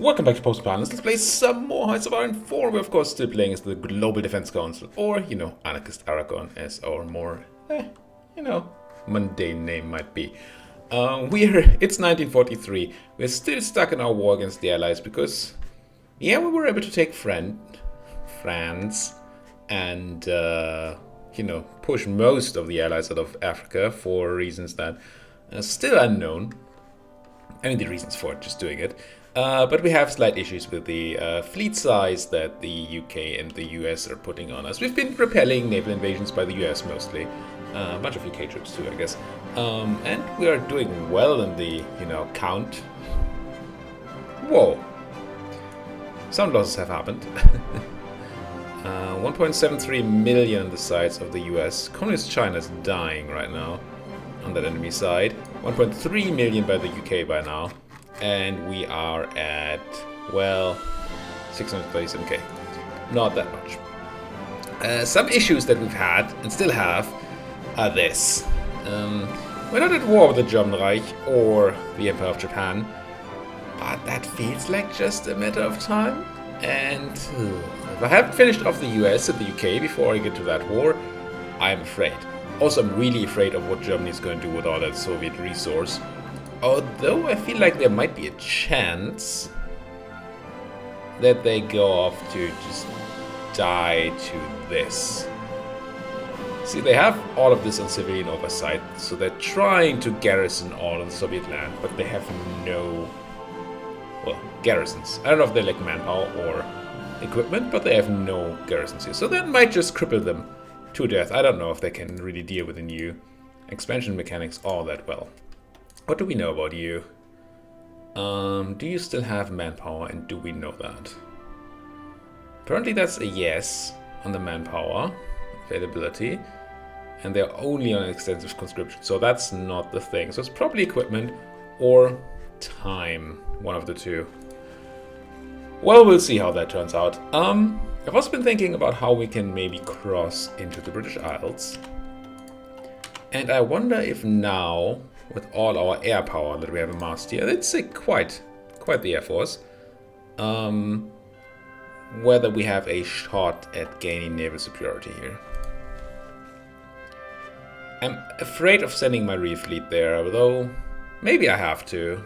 Welcome back to Post Balance. Let's play some more HOI4 Aragon 4. We're of course still playing as the Global Defense Council, or, Anarchist Aragon as our more, mundane name might be. It's 1943. We're still stuck in our war against the Allies because, we were able to take France, and, push most of the Allies out of Africa for reasons that are still unknown. I mean, the reasons for it, just doing it. But we have slight issues with the fleet size that the UK and the US are putting on us. We've been repelling naval invasions by the US mostly. A bunch of UK troops too, I guess. And we are doing well in the, count. Whoa. Some losses have happened. 1.73 million on the sides of the US. Communist China is dying right now on that enemy side. 1.3 million by the UK by now. And we are at, well, 637k. Not that much. Some issues that we've had, and still have, are this. We're not at war with the German Reich or the Empire of Japan, but that feels like just a matter of time. And if I haven't finished off the US and the UK before I get to that war, I'm afraid. Also, I'm really afraid of what Germany is going to do with all that Soviet resource. Although I feel like there might be a chance that they go off to just die to this. See, they have all of this on civilian oversight, so they're trying to garrison all of the Soviet land, but they have no, garrisons. I don't know if they lack manpower or equipment, but they have no garrisons here. So that might just cripple them to death. I don't know if they can really deal with the new expansion mechanics all that well. What do we know about you? Do you still have manpower, and do we know that? Apparently that's a yes on the manpower availability, and they're only on extensive conscription, so that's not the thing. So it's probably equipment or time, one of the two. Well, we'll see how that turns out. I've also been thinking about how we can maybe cross into the British Isles, and I wonder if now, with all our air power that we have amassed here, it's quite the air force, whether we have a shot at gaining naval superiority here. I'm afraid of sending my reef fleet there, although maybe I have to.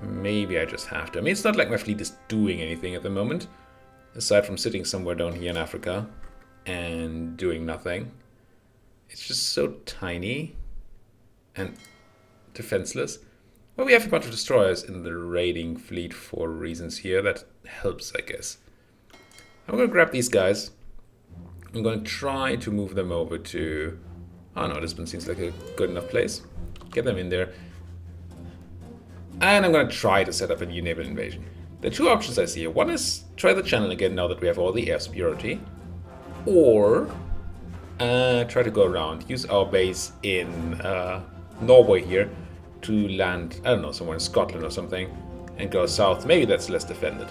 Maybe I just have to. I mean, it's not like my fleet is doing anything at the moment, aside from sitting somewhere down here in Africa and doing nothing. It's just so tiny and defenseless. Well, we have a bunch of destroyers in the raiding fleet for reasons here. That helps, I guess. I'm going to grab these guys. I'm going to try to move them over to... Oh no, this one seems like a good enough place. Get them in there. And I'm going to try to set up a new naval invasion. The two options I see here. One is try the channel again now that we have all the air superiority. Or try to go around. Use our base in Norway here to land, I don't know, somewhere in Scotland or something, and go south. Maybe that's less defended.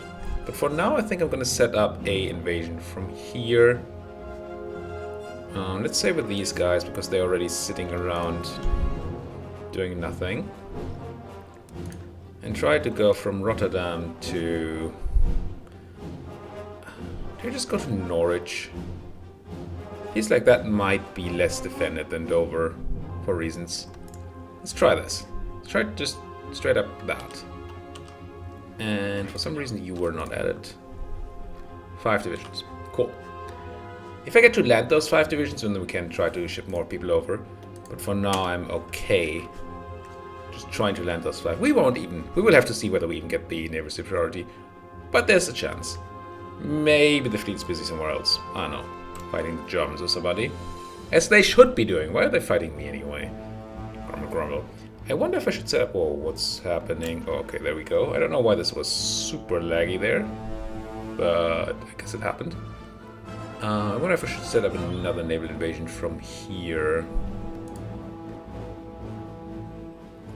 But for now, I think I'm going to set up a invasion from here. Let's say with these guys, because they're already sitting around doing nothing. And try to go from Rotterdam to... Can I just go to Norwich? Feels like that might be less defended than Dover for reasons. Let's try this. Let's try just straight up that. And for some reason you were not added. 5 divisions. Cool. If I get to land those 5 divisions, then we can try to ship more people over. But for now I'm okay. Just trying to land those 5. We will have to see whether we even get the naval superiority. But there's a chance. Maybe the fleet's busy somewhere else. I don't know. Fighting the Germans or somebody. As they should be doing. Why are they fighting me anyway? Grumble, grumble. I wonder if I should set up... Oh, what's happening? Oh, okay, there we go. I don't know why this was super laggy there. But I guess it happened. I wonder if I should set up another naval invasion from here.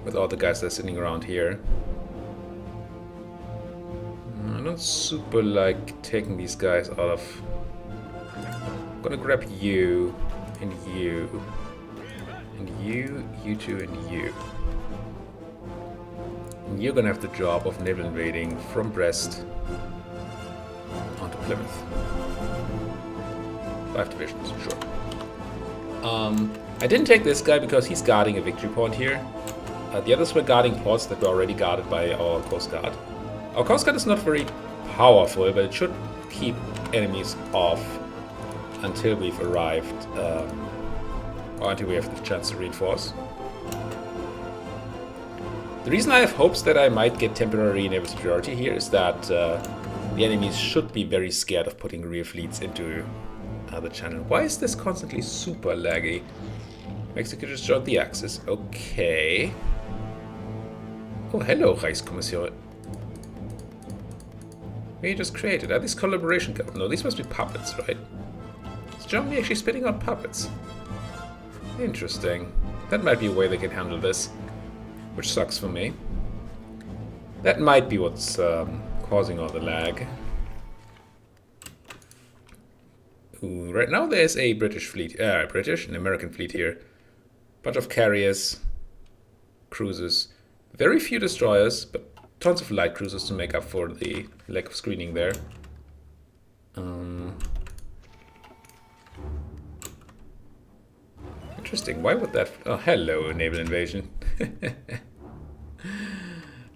With all the guys that are sitting around here. I don't super like taking these guys out of... I'm gonna grab you, and you, and you two, and you. And you're gonna have the job of naval invading from Brest onto Plymouth. 5 divisions, sure. I didn't take this guy because he's guarding a victory point here. The others were guarding ports that were already guarded by our Coast Guard. Our Coast Guard is not very powerful, but it should keep enemies off until we've arrived, or until we have the chance to reinforce. The reason I have hopes that I might get temporary naval superiority here is that the enemies should be very scared of putting rear fleets into the channel. Why is this constantly super laggy? Executors joined the Axis. Okay. Oh, hello, Reichskommissar. We just created. Are these collaboration? No, these must be puppets, right? Is Germany actually spitting out puppets? Interesting. That might be a way they can handle this, which sucks for me. That might be what's causing all the lag. Ooh, right now there's a British fleet, an American fleet here. Bunch of carriers, cruisers, very few destroyers, but tons of light cruisers to make up for the lack of screening there. Interesting. Why would that? Oh, hello, naval invasion.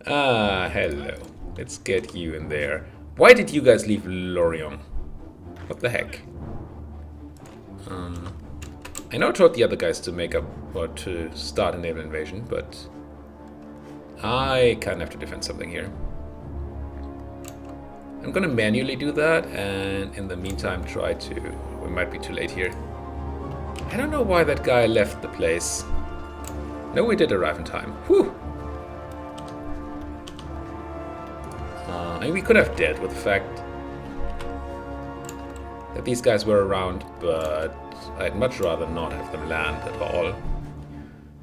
Ah, hello. Let's get you in there. Why did you guys leave Lorient? What the heck? I know I told the other guys to make up or to start a naval invasion, but I kind of have to defend something here. I'm gonna manually do that, and in the meantime try to... We might be too late here. I don't know why that guy left the place. No, we did arrive in time. Whew! I mean, we could have dealt with the fact that these guys were around, but I'd much rather not have them land at all.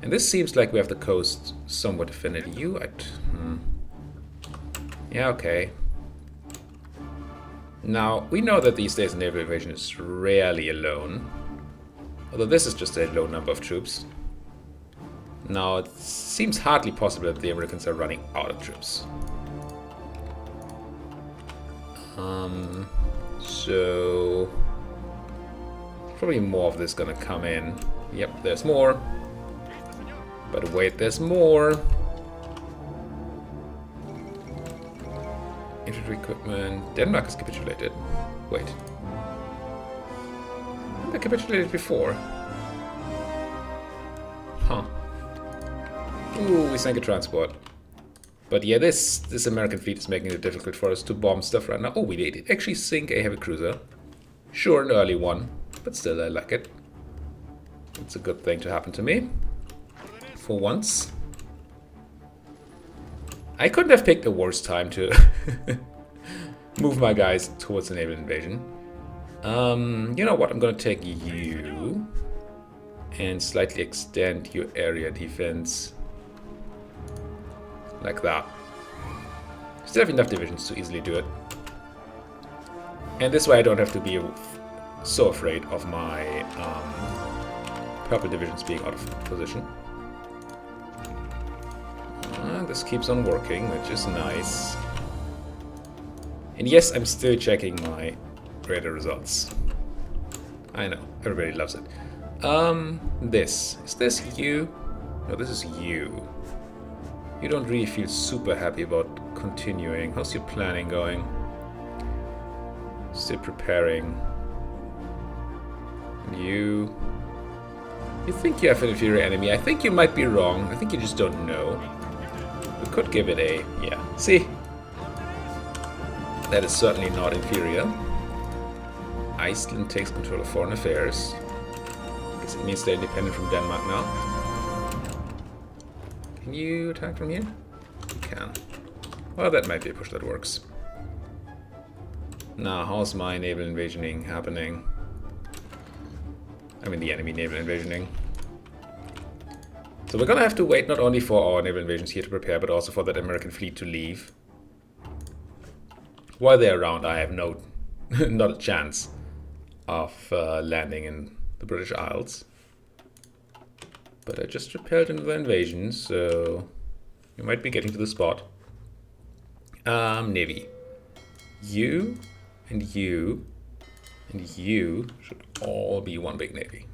And this seems like we have the coast somewhat defended. Yeah, okay. Now, we know that these days naval invasion is rarely alone. Although this is just a low number of troops. Now, it seems hardly possible that the Americans are running out of troops. So... probably more of this gonna come in. Yep, there's more. But wait, there's more. Infantry equipment. Denmark has capitulated. Wait. They capitulated before. Huh. Ooh, we sank a transport. But yeah, this American fleet is making it difficult for us to bomb stuff right now. Oh, we did actually sink a heavy cruiser. Sure, an early one, but still I like it. It's a good thing to happen to me. For once. I couldn't have picked a worse time to move my guys towards the naval invasion. You know what? I'm gonna take you and slightly extend your area defense. Like that. Still have enough divisions to easily do it. And this way I don't have to be so afraid of my purple divisions being out of position. This keeps on working, which is nice. And yes, I'm still checking my radar results. I know, everybody loves it. Is this you? No, this is you. You don't really feel super happy about continuing. How's your planning going? Still preparing. And you think you have an inferior enemy. I think you might be wrong. I think you just don't know. We could give it a... yeah. See? That is certainly not inferior. Iceland takes control of foreign affairs. I guess it means they're independent from Denmark now. Can you attack from here? You can. Well, that might be a push that works. Now, how's my naval invasioning happening? I mean the enemy naval invasioning. So we're gonna have to wait not only for our naval invasions here to prepare, but also for that American fleet to leave. While they're around, I have not a chance of landing in the British Isles. But I just repelled another invasion, so You might be getting to the spot. Navy. You and you and you should all be one big navy.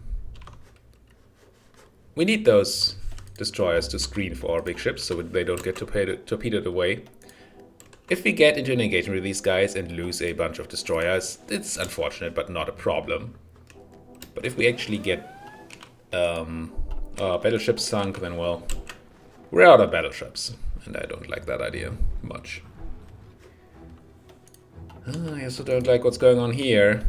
We need those destroyers to screen for our big ships so they don't get torpedoed away. If we get into an engagement with these guys and lose a bunch of destroyers, it's unfortunate but not a problem. But if we actually get our battleships sunk, then well, we're out of battleships. And I don't like that idea much. I also don't like what's going on here.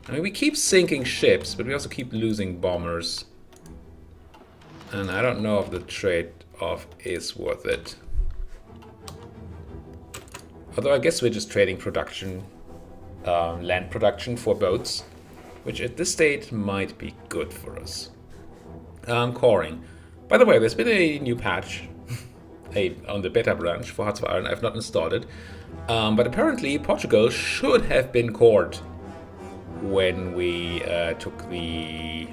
I mean, we keep sinking ships, but we also keep losing bombers. And I don't know if the trade-off is worth it. Although I guess we're just trading production, land production for boats, which at this state might be good for us. Coring. By the way, there's been a new patch on the beta branch for Hearts of Iron. I've not installed it. But apparently Portugal should have been cored when we took the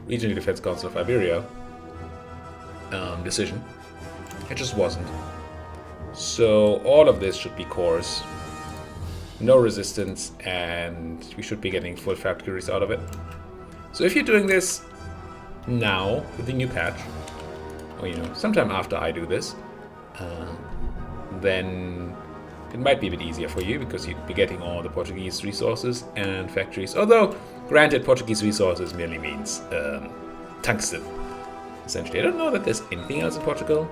Regional Defense Council of Iberia decision. It just wasn't. So all of this should be cores. No resistance, and we should be getting full factories out of it. So if you're doing this now with the new patch, or you know, sometime after I do this, then it might be a bit easier for you because you'd be getting all the Portuguese resources and factories. Although, granted, Portuguese resources merely means tungsten. Essentially, I don't know that there's anything else in Portugal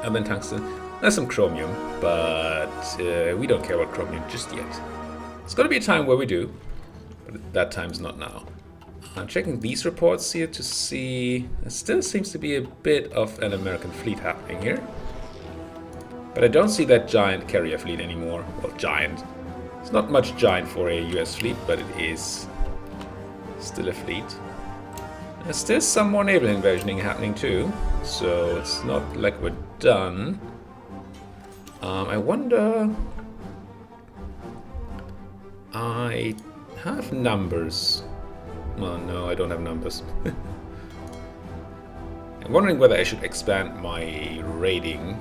other than tungsten. There's some chromium, but we don't care about chromium just yet. It's going to be a time where we do, but that time's not now. I'm checking these reports here to see. There still seems to be a bit of an American fleet happening here. But I don't see that giant carrier fleet anymore. Well, giant. It's not much giant for a US fleet, but it is still a fleet. There's still some more naval invasioning happening too, so it's not like we're done. I wonder... I have numbers. Oh no, I don't have numbers. I'm wondering whether I should expand my raiding.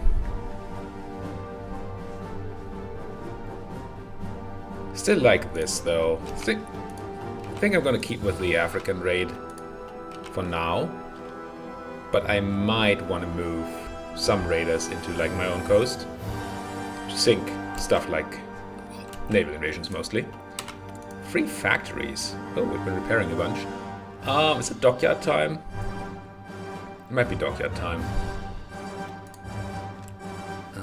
Still like this though. I think I'm gonna keep with the African raid for now. But I might want to move some raiders into like my own coast to sink stuff like naval invasions mostly. Free factories. Oh, we've been repairing a bunch. Is it dockyard time? It might be dockyard time. Do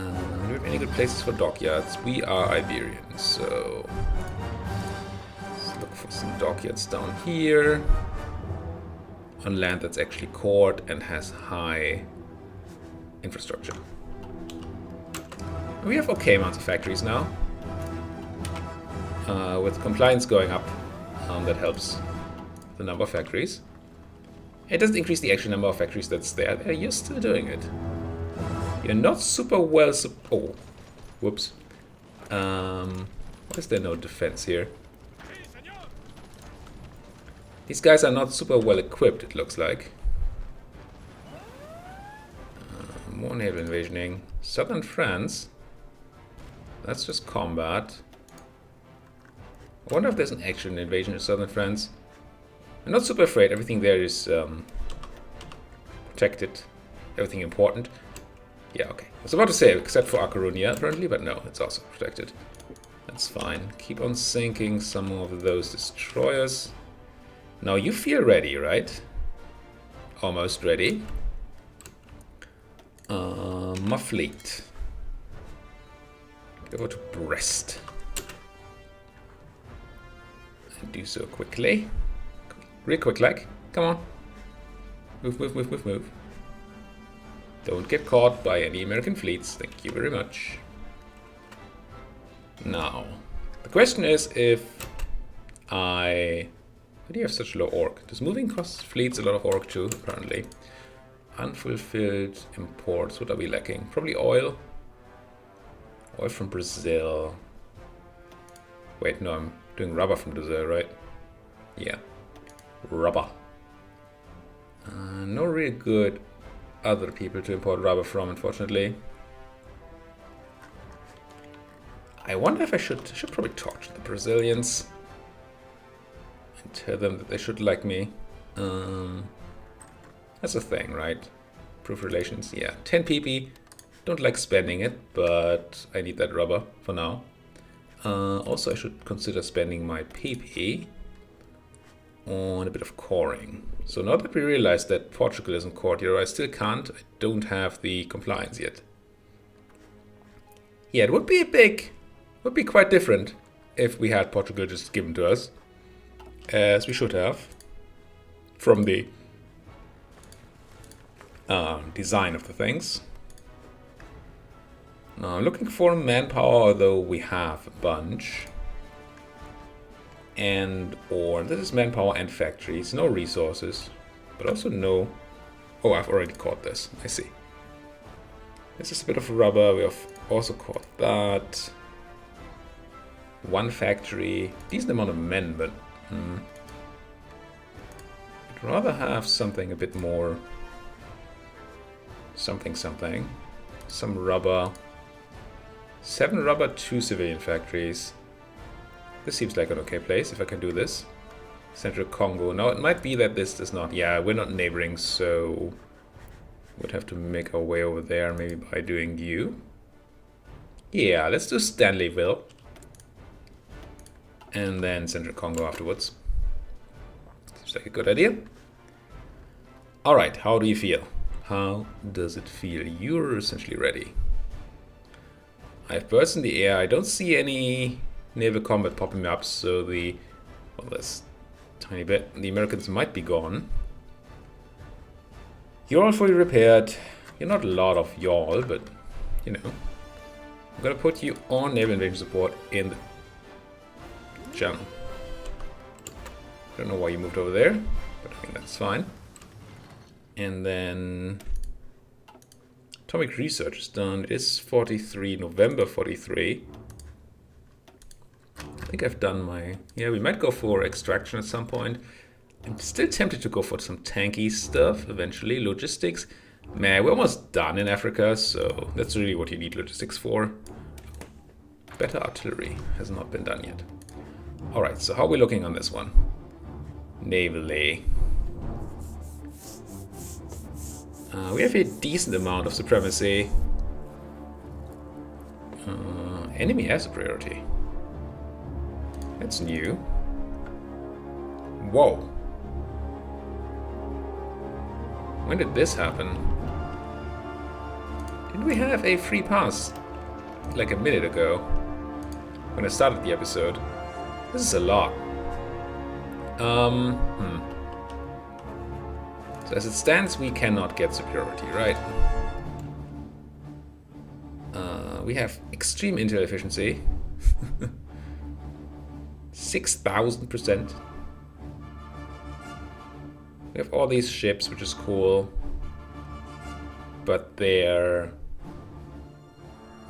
we have any good places for dockyards? We are Iberian, so let's look for some dockyards down here. On land that's actually cored and has high infrastructure. We have okay amounts of factories now. With compliance going up, that helps the number of factories. It doesn't increase the actual number of factories that's there. You're still doing it. You're not super well... Oh, whoops. Why is there no defense here? These guys are not super well equipped, it looks like. More naval invasioning. Southern France. That's just combat. I wonder if there's an actual invasion of southern France. I'm not super afraid. Everything there is protected. Everything important. Yeah, okay. I was about to say, except for A Coruña, apparently, but no, it's also protected. That's fine. Keep on sinking some of those destroyers. Now you feel ready, right? Almost ready. My fleet. Go to Brest. And do so quickly. Real quick like. Come on. Move, move, move, move, move. Don't get caught by any American fleets. Thank you very much. Now, the question is if I... Why do you have such low orc? Does moving cost fleets a lot of orc too, apparently? Unfulfilled imports. What are we lacking? Probably oil. Oil from Brazil. Wait, no, I'm doing rubber from Brazil, right? Yeah. Rubber. No real good other people to import rubber from, unfortunately. I wonder if I should probably talk to the Brazilians and tell them that they should like me. That's a thing, right? Proof relations, yeah. 10 pp. Don't like spending it, but I need that rubber for now. Also, I should consider spending my pp on a bit of coring. So now that we realize that Portugal isn't cored here, I still can't. I don't have the compliance yet. Yeah, it would be quite different if we had Portugal just given to us, as we should have, from the design of the things. Now I'm looking for manpower, although we have a bunch. Or this is manpower and factories, no resources, but also no... Oh, I've already caught this, I see. This is a bit of rubber, we have also caught that. One factory, decent amount of men, but I'd rather have something a bit more... Something. Some rubber. 7 rubber, 2 civilian factories. This seems like an okay place if I can do this. Central Congo. Now it might be that this does not... Yeah, we're not neighboring, so... Would have to make our way over there, maybe by doing you. Yeah, let's do Stanleyville. And then Central Congo afterwards. Seems like a good idea. Alright, how do you feel? How does it feel? You're essentially ready. I have birds in the air. I don't see any naval combat popping up, so the... Well, that's a tiny bit. The Americans might be gone. You're all fully repaired. You're not a lot of y'all, but, you know. I'm gonna put you on naval invasion support in the channel. Don't know why you moved over there, but I think that's fine. And then... Atomic research is done. It is 43, November 43. I think I've done my... Yeah, we might go for extraction at some point. I'm still tempted to go for some tanky stuff eventually. Logistics. Man, we're almost done in Africa, so that's really what you need logistics for. Better artillery has not been done yet. Alright, so how are we looking on this one? Navally. We have a decent amount of supremacy. Enemy air superiority. That's new. Whoa. When did this happen? Didn't we have a free pass like a minute ago when I started the episode? This is a lot. So as it stands, we cannot get superiority, right? We have extreme intel efficiency. 6,000%. We have all these ships, which is cool. But their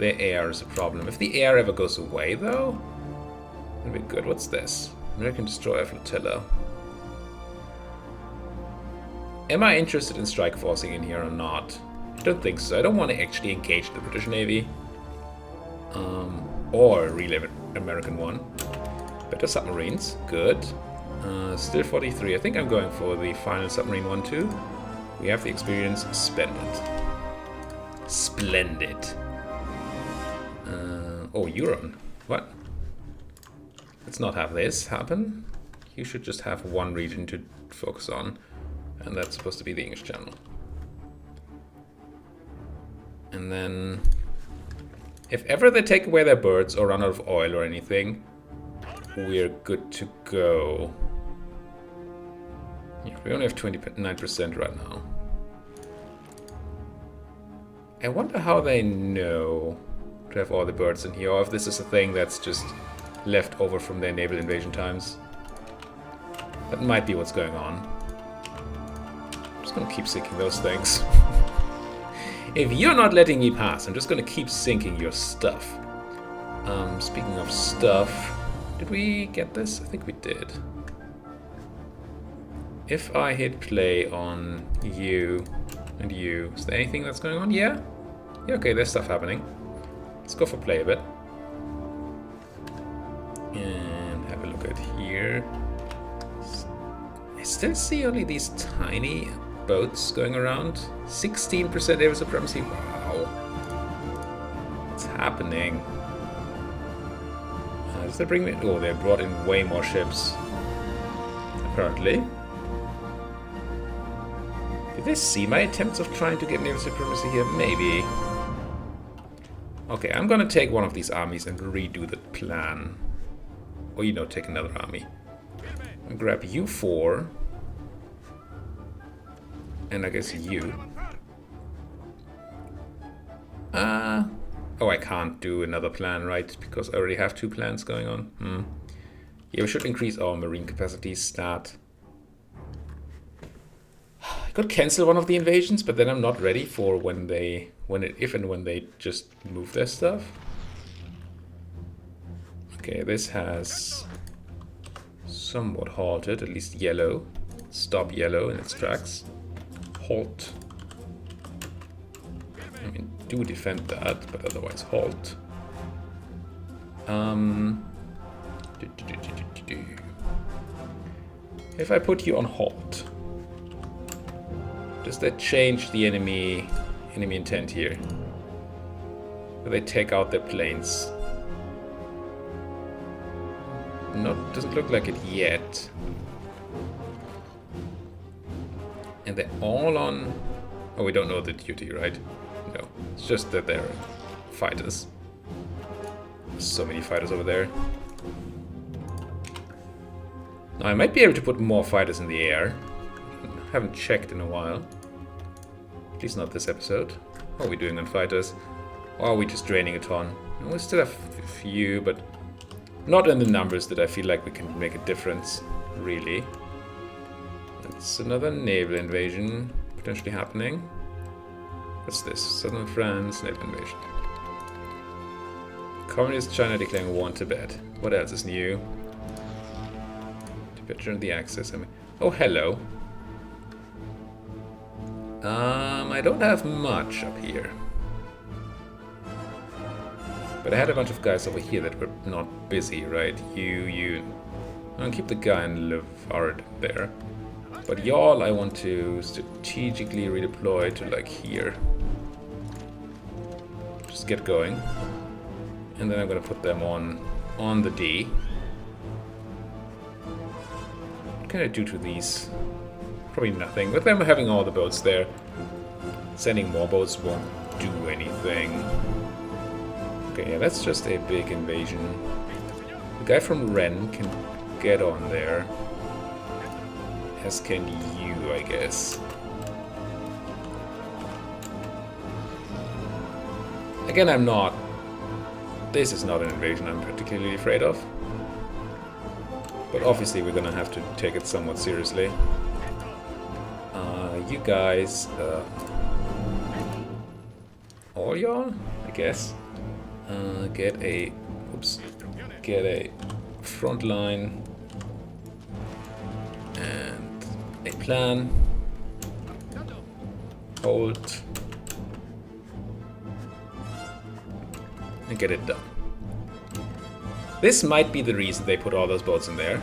air is a problem. If the air ever goes away, though, it'll be good. What's this? American Destroyer Flotilla. Am I interested in strike forcing in here or not? I don't think so. I don't want to actually engage the British Navy. Or a real American one. Better submarines. Good. Still 43. I think I'm going for the final submarine one too. We have the experience. Spend it. Splendid. Oh, Euron. What? Let's not have this happen. You should just have one region to focus on. And that's supposed to be the English Channel. And then... If ever they take away their birds or run out of oil or anything, we're good to go. Yeah, we only have 29% right now. I wonder how they know to have all the birds in here, or if this is a thing that's just left over from their naval invasion times. That might be what's going on. I'm just gonna keep sinking those things. If you're not letting me pass, I'm just gonna keep sinking your stuff. Speaking of stuff, did we get this? I think we did. If I hit play on you, And you. Is there anything that's going on? Yeah? Yeah, okay, there's stuff happening. Let's go for play a bit. And have a look at here. I still see only these tiny boats going around. 16% air supremacy. Wow. What's happening? Does that bring me? Oh, they brought in way more ships. Apparently. Did they see my attempts of trying to get naval supremacy here? Maybe. Okay, I'm gonna take one of these armies and redo the plan. Or, you know, take another army. And grab you 4. And I guess you. Oh, I can't do another plan, right? Because I already have 2 plans going on. Yeah, we should increase our marine capacity stat. I could cancel one of the invasions, but then I'm not ready for if and when they just move their stuff. Okay, this has somewhat halted, at least yellow. Stop yellow in its tracks. Halt. I mean, do defend that, but otherwise halt. If I put you on halt, does that change the enemy intent here? Do they take out their planes? No, doesn't look like it yet. And they're all on... Oh, we don't know the duty, right? No, it's just that they're fighters. So many fighters over there. Now, I might be able to put more fighters in the air. I haven't checked in a while. At least not this episode. How are we doing on fighters? Or are we just draining a ton? We still have a few, but not in the numbers that I feel like we can make a difference, really. It's another naval invasion potentially happening. What's this? Southern France, naval invasion. Communist China declaring war on Tibet. What else is new? Tibet on the Axis. Oh, hello. I don't have much up here. But I had a bunch of guys over here that were not busy, right? I'll keep the guy in Levard there. But y'all I want to strategically redeploy to like here. Just get going. And then I'm gonna put them on the D. What can I do to these? Probably nothing. With them having all the boats there, sending more boats won't do anything. Okay, yeah, that's just a big invasion. The guy from Ren can get on there. As can you, I guess. Again, this is not an invasion I'm particularly afraid of. But obviously we're gonna have to take it somewhat seriously. You guys, all y'all, I guess, get a front line and a plan. Hold. And get it done. This might be the reason they put all those boats in there.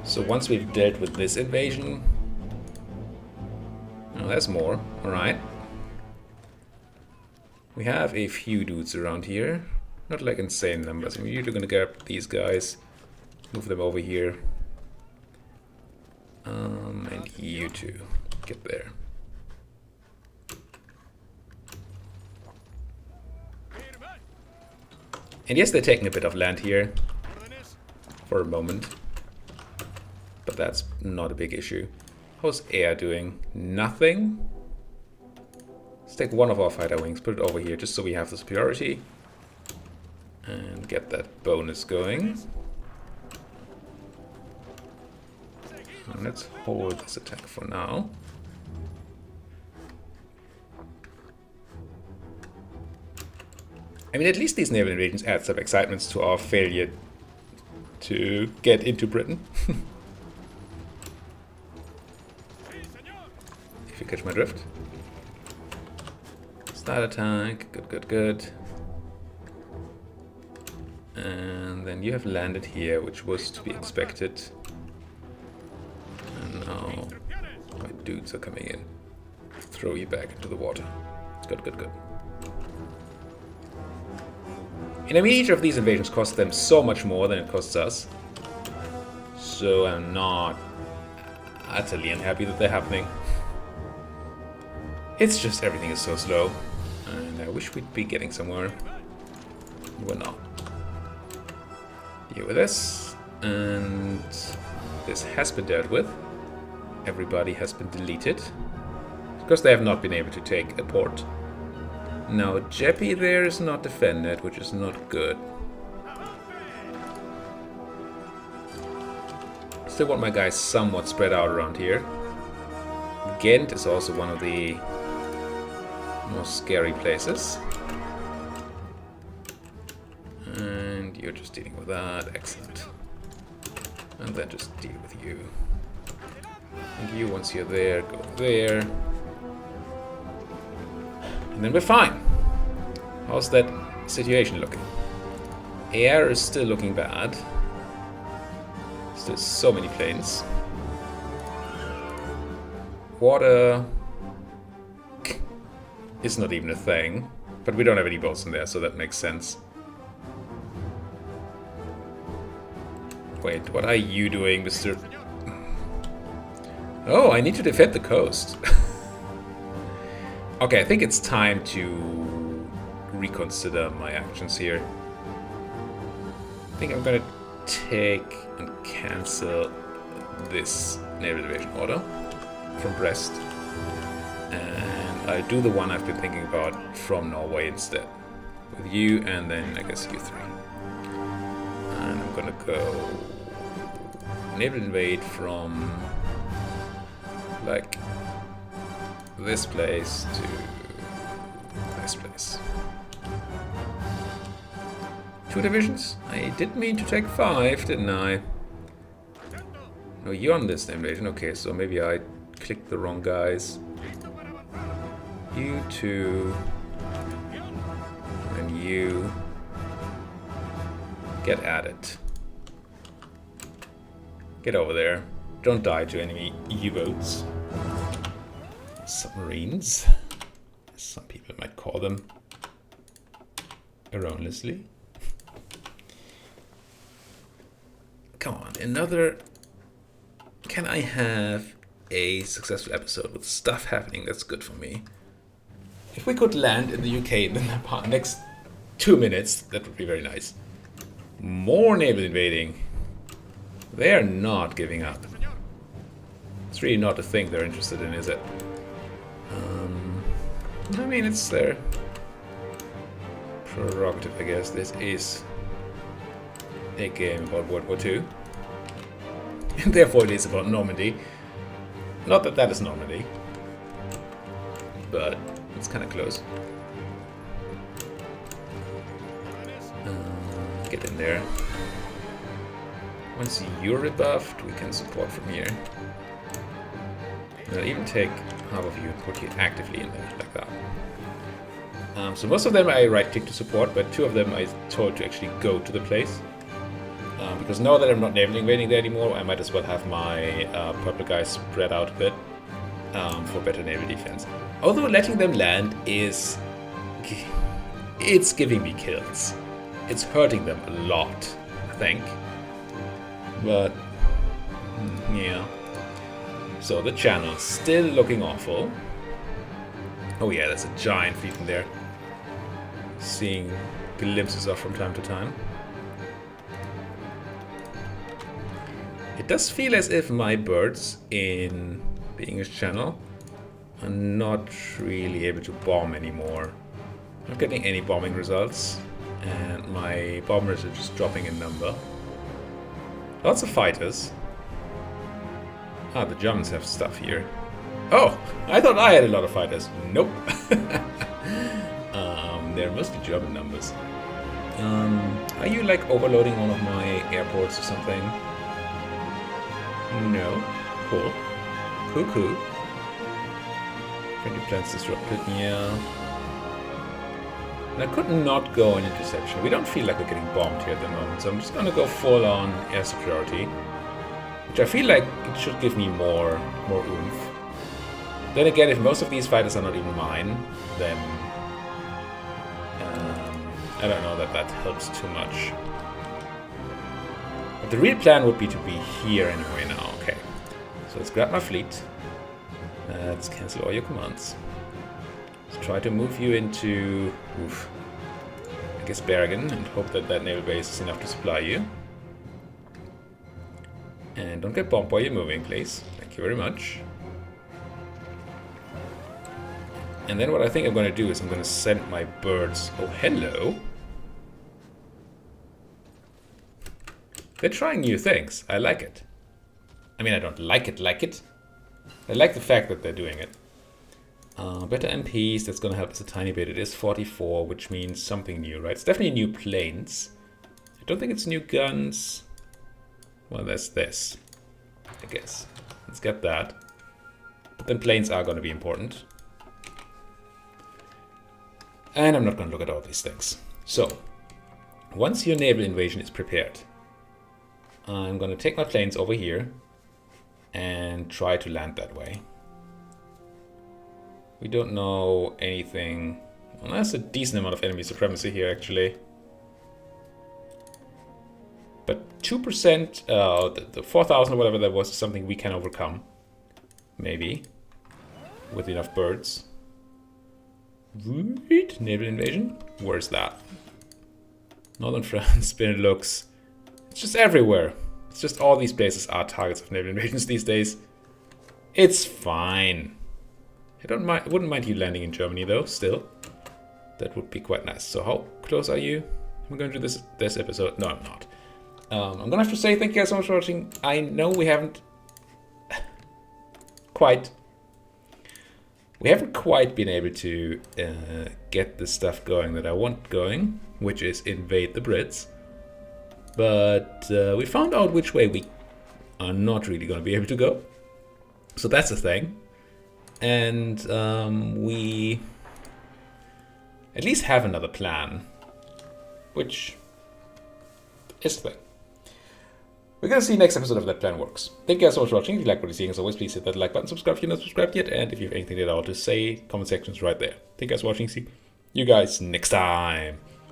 So once we've dealt with this invasion... Oh, there's more. Alright. We have a few dudes around here. Not like insane numbers. I mean, you're gonna grab these guys. Move them over here. And you two. Get there. And yes, they're taking a bit of land here for a moment, but that's not a big issue. How's air doing? Nothing? Let's take one of our fighter wings, put it over here just so we have the superiority and get that bonus going. And let's hold this attack for now. I mean, at least these naval invasions add some excitement to our failure to get into Britain. If you catch my drift. Starter tank, good. And then you have landed here, which was to be expected. And now my dudes are coming in. Throw you back into the water. Good. I mean, each of these invasions costs them so much more than it costs us. So I'm not utterly unhappy that they're happening. It's just everything is so slow. And I wish we'd be getting somewhere. We're not. Deal with this. And this has been dealt with. Everybody has been deleted. Because they have not been able to take a port. Now, Jeppy there is not defended, which is not good. Still want my guys somewhat spread out around here. Ghent is also one of the most scary places. And you're just dealing with that. Excellent. And then just deal with you. And you, once you're there, go there. And then we're fine. How's that situation looking? Air is still looking bad. Still so many planes. Water is not even a thing. But we don't have any boats in there, so that makes sense. Wait, what are you doing, Mr. Oh, I need to defend the coast. Okay, I think it's time to reconsider my actions here. I think I'm gonna take and cancel this naval invasion order from Brest. And I'll do the one I've been thinking about from Norway instead. With you and then I guess you three. And I'm gonna go naval invade from like this place to this place. 2 divisions? I did mean to take 5, didn't I? No, you're on this invasion. Okay, so maybe I clicked the wrong guys. You 2 and you get at it. Get over there. Don't die to enemy U-boats. Submarines, as some people might call them, erroneously. Come on, another... Can I have a successful episode with stuff happening that's good for me? If we could land in the UK in the next 2 minutes, that would be very nice. More naval invading. They're not giving up. It's really not a thing they're interested in, is it? I mean, it's their prerogative, I guess. This is a game about World War II. And therefore it is about Normandy. Not that that is Normandy. But it's kind of close. Get in there. Once you're rebuffed, we can support from here. And I'll even take half of you and put you actively in there, like that. So most of them I right-click to support, but 2 of them I told to actually go to the place. Because now that I'm not naval invading there anymore, I might as well have my purple guys spread out a bit for better naval defense. Although letting them land is... it's giving me kills. It's hurting them a lot, I think. But... yeah. So the channel's still looking awful. Oh yeah, there's a giant fleet in there. Seeing glimpses of from time to time. It does feel as if my birds in the English channel are not really able to bomb anymore. I'm not getting any bombing results, and my bombers are just dropping in number. Lots of fighters. Ah, the Germans have stuff here. Oh, I thought I had a lot of fighters. Nope. They're mostly German numbers. Are you like overloading one of my airports or something? No. Cool. Cuckoo. Friendly plans disrupted. Yeah. And I could not go on interception. We don't feel like we're getting bombed here at the moment, so I'm just gonna go full on air superiority, which I feel like it should give me more oomph. Then again, if most of these fighters are not even mine, then I don't know that helps too much. But the real plan would be to be here anyway now. Okay, so let's grab my fleet. Let's cancel all your commands. Let's try to move you into, I guess, Bergen, and hope that that naval base is enough to supply you. And don't get bombed while you're moving, please. Thank you very much. And then what I think I'm going to do is I'm going to send my birds... Oh, hello! They're trying new things. I like it. I mean, I don't like it. I like the fact that they're doing it. Better MPs, that's going to help us a tiny bit. It is 44, which means something new, right? It's definitely new planes. I don't think it's new guns. Well, there's this, I guess. Let's get that. But then planes are going to be important. And I'm not going to look at all these things. So, once your naval invasion is prepared, I'm going to take my planes over here and try to land that way. We don't know anything. Well, that's a decent amount of enemy supremacy here, actually. But 2%, the 4,000 or whatever that was, is something we can overcome. Maybe. With enough birds. Right. Naval invasion? Where's that? Northern France, Benelux. It's just everywhere. It's just all these places are targets of naval invasions these days. It's fine. I wouldn't mind you landing in Germany though, still. That would be quite nice. So how close are you? I'm going to do this episode. No, I'm not. I'm gonna have to say thank you guys so much for watching. I know we haven't quite been able to get the stuff going that I want going, which is invade the Brits. But we found out which way we are not really going to be able to go. So that's a thing. And we at least have another plan, which is the thing. We're going to see next episode if that plan works. Thank you guys so much for watching. If you like what you're seeing, as always, please hit that like button, subscribe if you're not subscribed yet, and if you have anything at all to say, comment section's right there. Thank you guys for watching. See you guys next time.